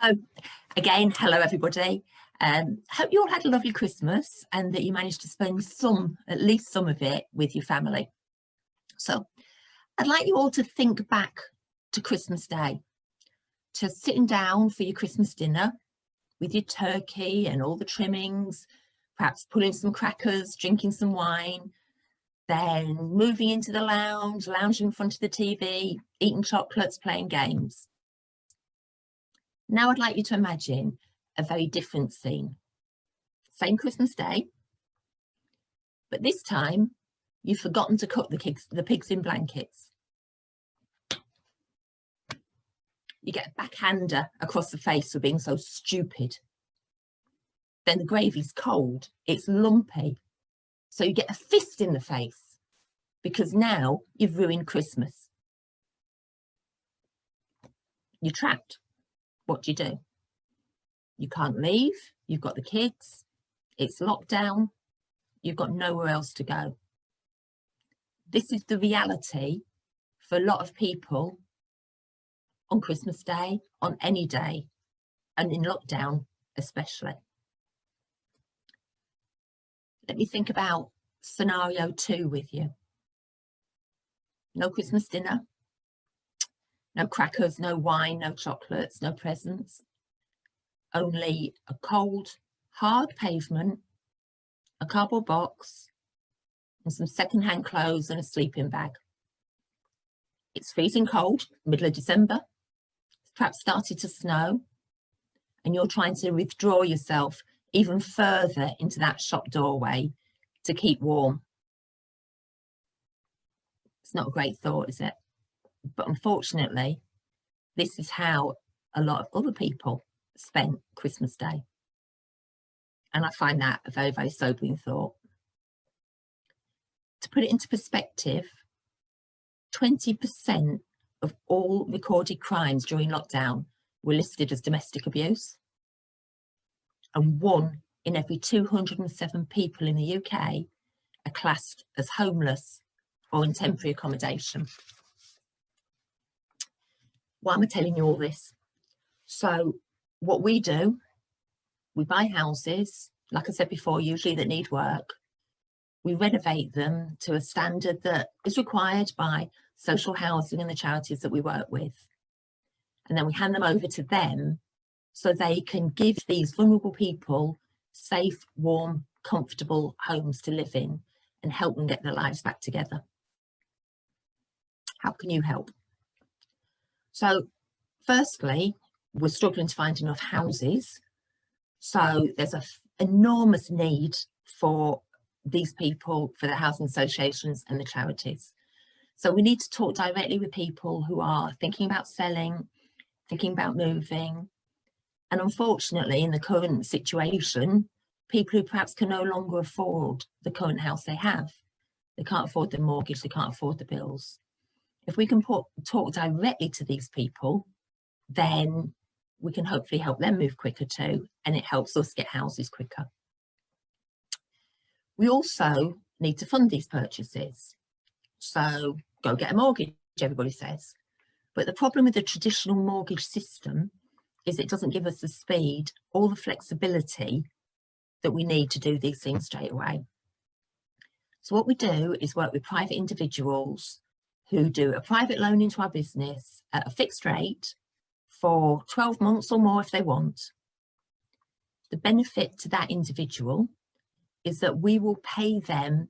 So again, hello everybody. Hope you all had a lovely Christmas and that you managed to spend at least some of it with your family. So I'd like you all to think back to Christmas Day, to sitting down for your Christmas dinner with your turkey and all the trimmings, perhaps pulling some crackers, drinking some wine, then moving into the lounge, lounging in front of the TV, eating chocolates, playing games. Now I'd like you to imagine a very different scene. Same Christmas Day, but this time you've forgotten to cook the pigs in blankets. You get a backhander across the face for being so stupid. Then the gravy's cold, it's lumpy. So you get a fist in the face because now you've ruined Christmas. You're trapped. What do? You can't leave, you've got the kids, it's lockdown, you've got nowhere else to go. This is the reality for a lot of people on Christmas Day, on any day, and in lockdown especially. Let me think about scenario 2 with you. No Christmas dinner. No crackers, no wine, no chocolates, no presents. Only a cold, hard pavement, a cardboard box, and some second-hand clothes and a sleeping bag. It's freezing cold, middle of December. It's perhaps started to snow, and you're trying to withdraw yourself even further into that shop doorway to keep warm. It's not a great thought, is it? But unfortunately, this is how a lot of other people spent Christmas Day. And I find that a very, very sobering thought. To put it into perspective, 20% of all recorded crimes during lockdown were listed as domestic abuse. And 1 in every 207 people in the UK are classed as homeless or in temporary accommodation. Why am I telling you all this? So what we do, we buy houses, like I said before, usually that need work. We renovate them to a standard that is required by social housing and the charities that we work with. And then we hand them over to them so they can give these vulnerable people safe, warm, comfortable homes to live in and help them get their lives back together. How can you help? So firstly, we're struggling to find enough houses. So there's an enormous need for these people, for the housing associations and the charities. So we need to talk directly with people who are thinking about selling, thinking about moving. And unfortunately, in the current situation, people who perhaps can no longer afford the current house they have. They can't afford the mortgage, they can't afford the bills. If we can talk directly to these people, then we can hopefully help them move quicker too, and it helps us get houses quicker. We also need to fund these purchases. So go get a mortgage, everybody says. But the problem with the traditional mortgage system is it doesn't give us the speed or the flexibility that we need to do these things straight away. So what we do is work with private individuals who do a private loan into our business at a fixed rate for 12 months or more if they want. The benefit to that individual is that we will pay them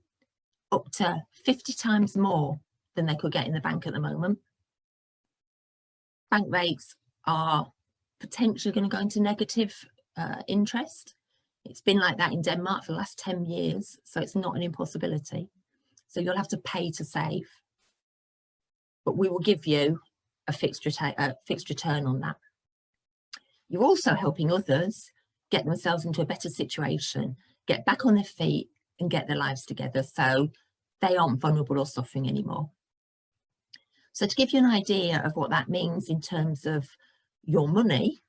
up to 50 times more than they could get in the bank at the moment. Bank rates are potentially going to go into negative interest. It's been like that in Denmark for the last 10 years, so it's not an impossibility. So you'll have to pay to save. But we will give you a fixed return on that. You're also helping others get themselves into a better situation, get back on their feet and get their lives together so they aren't vulnerable or suffering anymore. So to give you an idea of what that means in terms of your money,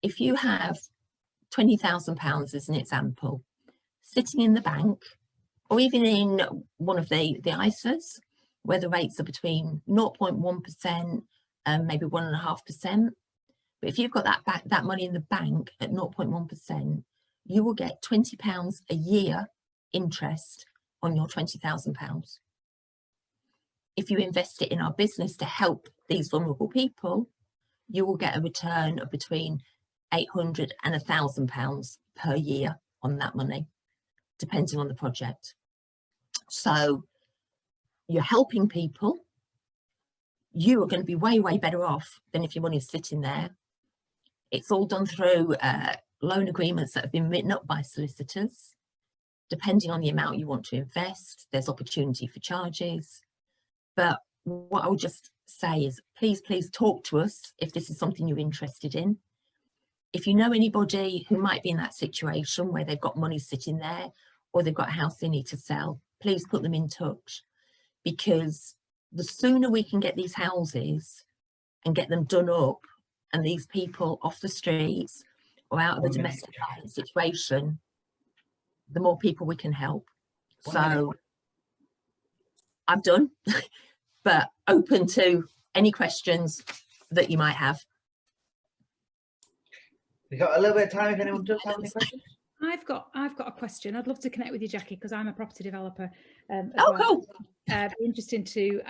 if you have £20,000 as an example, sitting in the bank or even in one of the ISAs, where the rates are between 0.1% and maybe 1.5%, But if you've got that money in the bank at 0.1%, you will get £20 a year interest on your £20,000. If you invest it in our business to help these vulnerable people, you will get a return of between £800 and £1,000 per year on that money, depending on the project. So you're helping people. You are going to be way, way better off than if your money is sitting there. It's all done through loan agreements that have been written up by solicitors. Depending on the amount you want to invest, there's opportunity for charges. But what I would just say is, please, please talk to us if this is something you're interested in. If you know anybody who might be in that situation where they've got money sitting there, or they've got a house they need to sell, please put them in touch, because the sooner we can get these houses and get them done up and these people off the streets or out of a domestic violence situation, the more people we can help. So I'm done, but open to any questions that you might have. We've got a little bit of time if anyone does have any questions. I've got a question. I'd love to connect with you, Jackie, because I'm a property developer. Oh, well. Cool. Be interesting to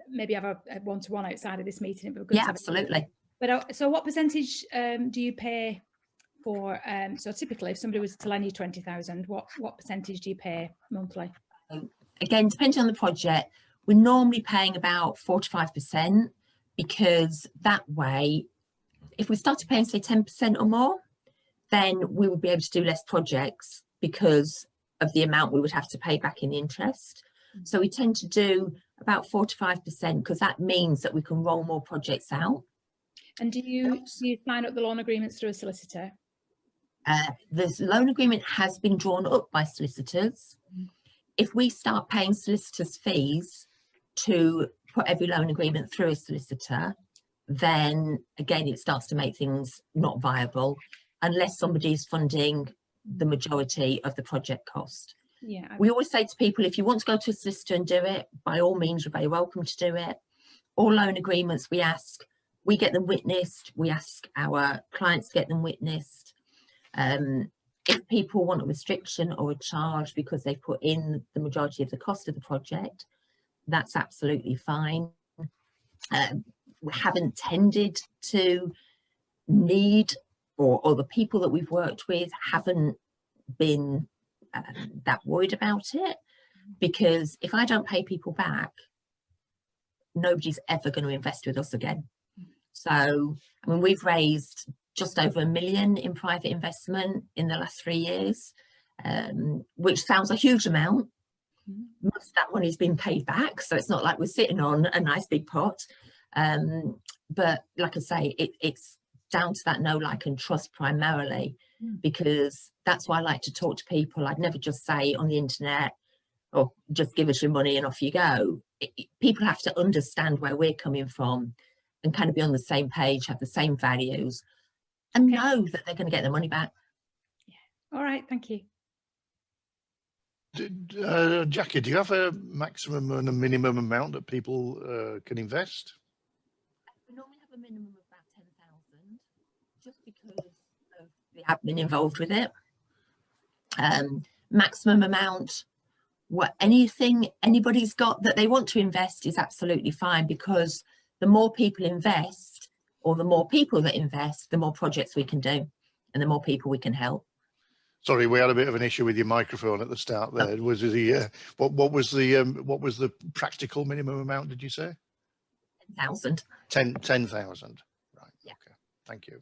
maybe have a one-to-one outside of this meeting. Yeah, absolutely. But so what percentage do you pay for? So typically, if somebody was to lend you 20,000, what percentage do you pay monthly? Again, depending on the project, we're normally paying about 4 to 5%, because that way, if we started paying, say, 10% or more, then we would be able to do less projects because of the amount we would have to pay back in interest. So we tend to do about 4 to 5%, because that means that we can roll more projects out. And do you sign up the loan agreements through a solicitor? The loan agreement has been drawn up by solicitors. If we start paying solicitors' fees to put every loan agreement through a solicitor, then again, it starts to make things not viable, unless somebody is funding the majority of the project cost. Yeah. We always say to people, if you want to go to a solicitor and do it, by all means, you're very welcome to do it. All loan agreements, we get them witnessed. We ask our clients to get them witnessed. If people want a restriction or a charge because they've put in the majority of the cost of the project, that's absolutely fine. We haven't tended to need, or the people that we've worked with haven't been that worried about it, because if I don't pay people back, nobody's ever going to invest with us again. So, I mean, we've raised just over £1 million in private investment in the last 3 years, which sounds a huge amount. Most of that money's been paid back, so it's not like we're sitting on a nice big pot. But like I say, it's down to that know, like and trust primarily, because that's why I like to talk to people. I'd never just say on the internet, or just give us your money and off you go. People have to understand where we're coming from and kind of be on the same page, have the same values, and know that they're going to get their money back. Yeah. All right, thank you. Jackie, do you have a maximum and a minimum amount that people can invest? We normally have a minimum of about 10,000, just because of the admin involved with it. Maximum amount, anything anybody's got that they want to invest is absolutely fine, because the more people invest, or the more people that invest, the more projects we can do and the more people we can help. Sorry, we had a bit of an issue with your microphone at the start there. Was the what was the practical minimum amount, did you say? 10,000. 10,000. Right. Yeah. Okay. Thank you.